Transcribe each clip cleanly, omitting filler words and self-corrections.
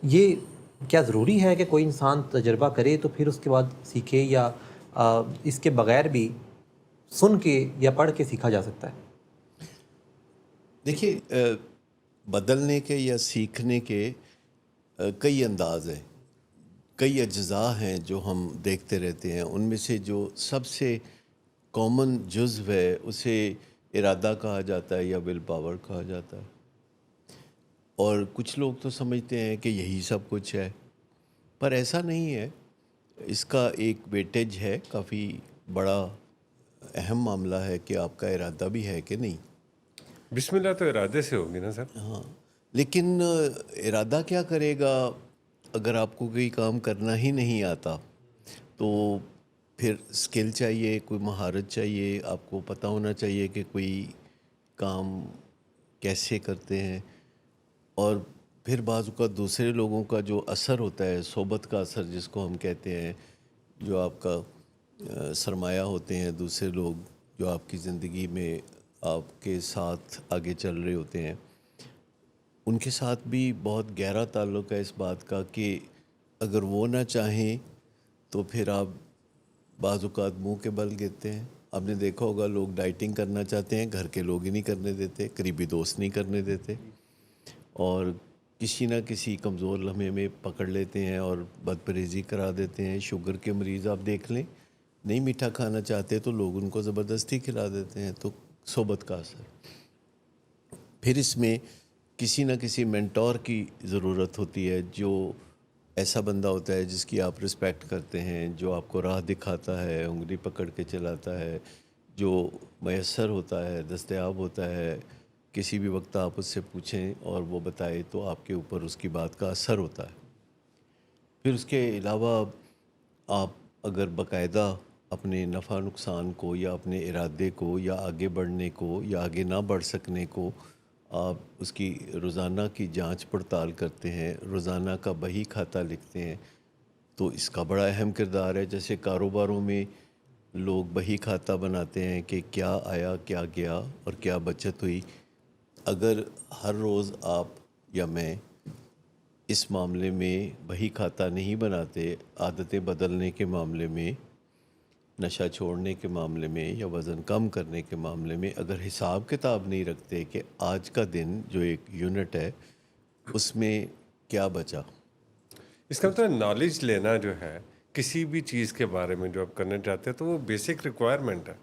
یہ کیا ضروری ہے کہ کوئی انسان تجربہ کرے تو پھر اس کے بعد سیکھے، یا اس کے بغیر بھی سن کے یا پڑھ کے سیکھا جا سکتا ہے؟ دیکھیے، بدلنے کے یا سیکھنے کے کئی انداز ہیں، کئی اجزاء ہیں جو ہم دیکھتے رہتے ہیں. ان میں سے جو سب سے کامن جزو ہے اسے ارادہ کہا جاتا ہے یا ول پاور کہا جاتا ہے. اور کچھ لوگ تو سمجھتے ہیں کہ یہی سب کچھ ہے، پر ایسا نہیں ہے. اس کا ایک ویٹیج ہے، کافی بڑا اہم معاملہ ہے کہ آپ کا ارادہ بھی ہے کہ نہیں. بسم اللہ تو ارادے سے ہوگی نا سر؟ ہاں، لیکن ارادہ کیا کرے گا اگر آپ کو کوئی کام کرنا ہی نہیں آتا؟ تو پھر اسکل چاہیے، کوئی مہارت چاہیے، آپ کو پتہ ہونا چاہیے کہ کوئی کام کیسے کرتے ہیں. اور پھر بعض اوقات دوسرے لوگوں کا جو اثر ہوتا ہے، صحبت کا اثر جس کو ہم کہتے ہیں، جو آپ کا سرمایہ ہوتے ہیں، دوسرے لوگ جو آپ کی زندگی میں آپ کے ساتھ آگے چل رہے ہوتے ہیں، ان کے ساتھ بھی بہت گہرا تعلق ہے اس بات کا کہ اگر وہ نہ چاہیں تو پھر آپ بعض اوقات منہ کے بل گرتے ہیں. آپ نے دیکھا ہوگا لوگ ڈائٹنگ کرنا چاہتے ہیں، گھر کے لوگ ہی نہیں کرنے دیتے، قریبی دوست نہیں کرنے دیتے، اور کسی نہ کسی کمزور لمحے میں پکڑ لیتے ہیں اور بد پرہیزی کرا دیتے ہیں. شوگر کے مریض آپ دیکھ لیں، نہیں میٹھا کھانا چاہتے تو لوگ ان کو زبردستی کھلا دیتے ہیں. تو صحبت کا اثر. پھر اس میں کسی نہ کسی مینٹور کی ضرورت ہوتی ہے، جو ایسا بندہ ہوتا ہے جس کی آپ رسپیکٹ کرتے ہیں، جو آپ کو راہ دکھاتا ہے، انگلی پکڑ کے چلاتا ہے، جو میسر ہوتا ہے، دستیاب ہوتا ہے. کسی بھی وقت آپ اس سے پوچھیں اور وہ بتائے تو آپ کے اوپر اس کی بات کا اثر ہوتا ہے. پھر اس کے علاوہ آپ اگر باقاعدہ اپنے نفع نقصان کو یا اپنے ارادے کو یا آگے بڑھنے کو یا آگے نہ بڑھ سکنے کو آپ اس کی روزانہ کی جانچ پڑتال کرتے ہیں، روزانہ کا بہی کھاتہ لکھتے ہیں، تو اس کا بڑا اہم کردار ہے. جیسے کاروباروں میں لوگ بہی کھاتہ بناتے ہیں کہ کیا آیا، کیا گیا اور کیا بچت ہوئی. اگر ہر روز آپ یا میں اس معاملے میں بہی کھاتہ نہیں بناتے، عادتیں بدلنے کے معاملے میں، نشہ چھوڑنے کے معاملے میں یا وزن کم کرنے کے معاملے میں اگر حساب کتاب نہیں رکھتے کہ آج کا دن جو ایک یونٹ ہے اس میں کیا بچا. اس کا مطلب نالج لینا جو ہے کسی بھی چیز کے بارے میں جو آپ کرنا چاہتے ہیں تو وہ بیسک ریکوائرمنٹ ہے.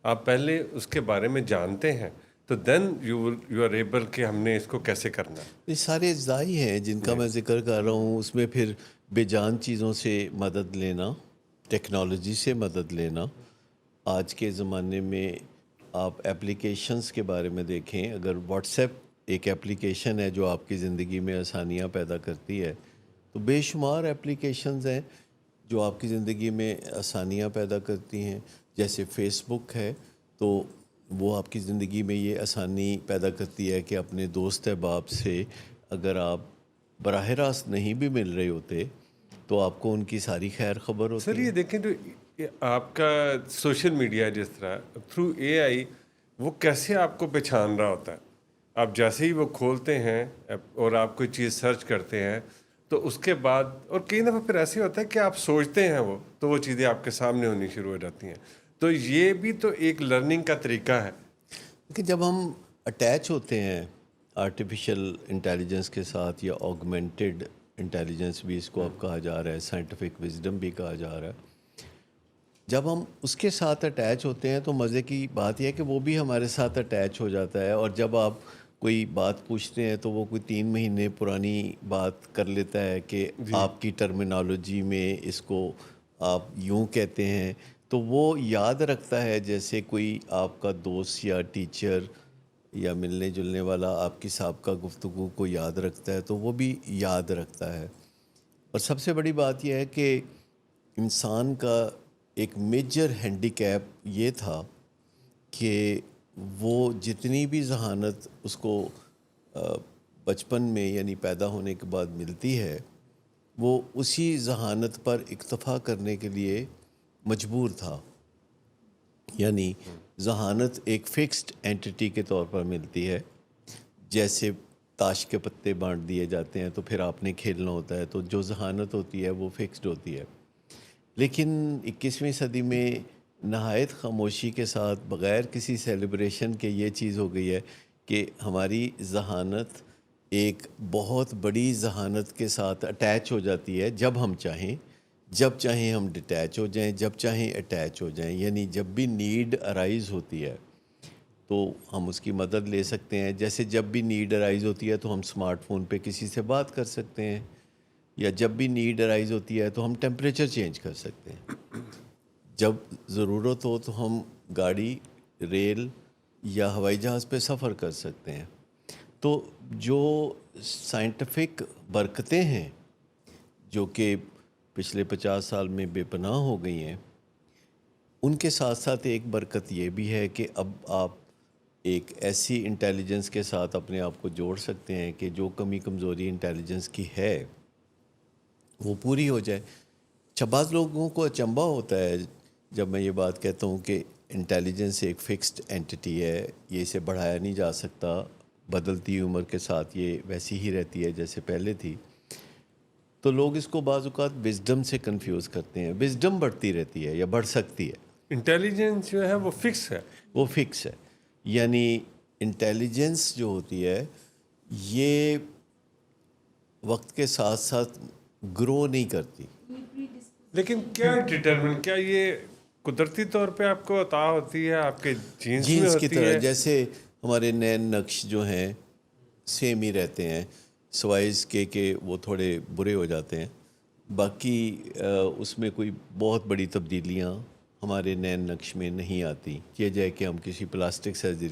آپ پہلے اس کے بارے میں جانتے ہیں تو دین یو آر ایبل کہ ہم نے اس کو کیسے کرنا ہے. یہ سارے اجزاء ہی ہیں جن کا میں ذکر کر رہا ہوں. اس میں پھر بے جان چیزوں سے مدد لینا، ٹیکنالوجی سے مدد لینا. آج کے زمانے میں آپ اپلیکیشنز کے بارے میں دیکھیں، اگر واٹس ایپ ایک اپلیکیشن ہے جو آپ کی زندگی میں آسانیاں پیدا کرتی ہے، تو بے شمار اپلیکیشنز ہیں جو آپ کی زندگی میں آسانیاں پیدا کرتی ہیں. جیسے فیس بک ہے تو وہ آپ کی زندگی میں یہ آسانی پیدا کرتی ہے کہ اپنے دوست احباب سے اگر آپ براہ راست نہیں بھی مل رہے ہوتے تو آپ کو ان کی ساری خیر خبر سر ہوتی یہ ہے. دیکھیں تو آپ کا سوشل میڈیا جس طرح تھرو اے آئی وہ کیسے آپ کو پہچان رہا ہوتا ہے. آپ جیسے ہی وہ کھولتے ہیں اور آپ کوئی چیز سرچ کرتے ہیں تو اس کے بعد، اور کئی دفعہ پھر ایسے ہوتا ہے کہ آپ سوچتے ہیں وہ تو وہ چیزیں آپ کے سامنے ہونی شروع ہو جاتی ہیں. تو یہ بھی تو ایک لرننگ کا طریقہ ہے. کہ جب ہم اٹیچ ہوتے ہیں آرٹیفیشل انٹیلیجنس کے ساتھ یا آگمنٹڈ انٹیلیجنس بھی اس کو اب کہا جا رہا ہے، سائنٹیفک وزڈم بھی کہا جا رہا ہے، جب ہم اس کے ساتھ اٹیچ ہوتے ہیں تو مزے کی بات یہ ہے کہ وہ بھی ہمارے ساتھ اٹیچ ہو جاتا ہے. اور جب آپ کوئی بات پوچھتے ہیں تو وہ کوئی 3 مہینے پرانی بات کر لیتا ہے کہ آپ کی ٹرمینالوجی میں اس کو آپ یوں کہتے ہیں، تو وہ یاد رکھتا ہے جیسے کوئی آپ کا دوست یا ٹیچر یا ملنے جلنے والا آپ کی سابقہ گفتگو کو یاد رکھتا ہے، تو وہ بھی یاد رکھتا ہے. اور سب سے بڑی بات یہ ہے کہ انسان کا ایک میجر ہینڈی کیپ یہ تھا کہ وہ جتنی بھی ذہانت اس کو بچپن میں یعنی پیدا ہونے کے بعد ملتی ہے، وہ اسی ذہانت پر اکتفا کرنے کے لیے مجبور تھا. یعنی ذہانت ایک فکسڈ اینٹی کے طور پر ملتی ہے. جیسے تاش کے پتے بانٹ دیے جاتے ہیں تو پھر آپ نے کھیلنا ہوتا ہے، تو جو ذہانت ہوتی ہے وہ فکسڈ ہوتی ہے. لیکن 21ویں صدی میں نہایت خاموشی کے ساتھ بغیر کسی سیلیبریشن کے یہ چیز ہو گئی ہے کہ ہماری ذہانت ایک بہت بڑی ذہانت کے ساتھ اٹیچ ہو جاتی ہے. جب چاہیں ہم ڈٹیچ ہو جائیں، جب چاہیں اٹیچ ہو جائیں. یعنی جب بھی نیڈ ارائز ہوتی ہے تو ہم اس کی مدد لے سکتے ہیں. جیسے جب بھی نیڈ ارائز ہوتی ہے تو ہم سمارٹ فون پہ کسی سے بات کر سکتے ہیں، یا جب بھی نیڈ ارائز ہوتی ہے تو ہم ٹیمپریچر چینج کر سکتے ہیں. جب ضرورت ہو تو ہم گاڑی، ریل یا ہوائی جہاز پہ سفر کر سکتے ہیں. تو جو سائنٹیفک برکتیں ہیں جو کہ پچھلے 50 سال میں بے پناہ ہو گئی ہیں، ان کے ساتھ ساتھ ایک برکت یہ بھی ہے کہ اب آپ ایک ایسی انٹیلیجنس کے ساتھ اپنے آپ کو جوڑ سکتے ہیں کہ جو کمی کمزوری انٹیلیجنس کی ہے وہ پوری ہو جائے. بعض لوگوں کو اچنبھا ہوتا ہے جب میں یہ بات کہتا ہوں کہ انٹیلیجنس ایک فکسڈ اینٹی ہے، یہ اسے بڑھایا نہیں جا سکتا، بدلتی عمر کے ساتھ یہ ویسی ہی رہتی ہے جیسے پہلے تھی. تو لوگ اس کو بعض اوقات وزڈم سے کنفیوز کرتے ہیں. وزڈم بڑھتی رہتی ہے یا بڑھ سکتی ہے. انٹیلیجنس جو ہے وہ فکس ہے. وہ فکس ہے. یعنی انٹیلیجنس جو ہوتی ہے یہ وقت کے ساتھ ساتھ گرو نہیں کرتی. لیکن کیا ڈٹرمن، کیا یہ قدرتی طور پہ آپ کو عطا ہوتی ہے، آپ کے جینس میں جینس کی ہوتی طرح. ہے؟ جیسے ہمارے نین نقش جو ہیں سیم ہی رہتے ہیں، سوائے اس کے کہ وہ تھوڑے برے ہو جاتے ہیں. باقی اس میں کوئی بہت بڑی تبدیلیاں ہمارے نین نقش میں نہیں آتی. یہ جائے کہ ہم کسی پلاسٹک سرجری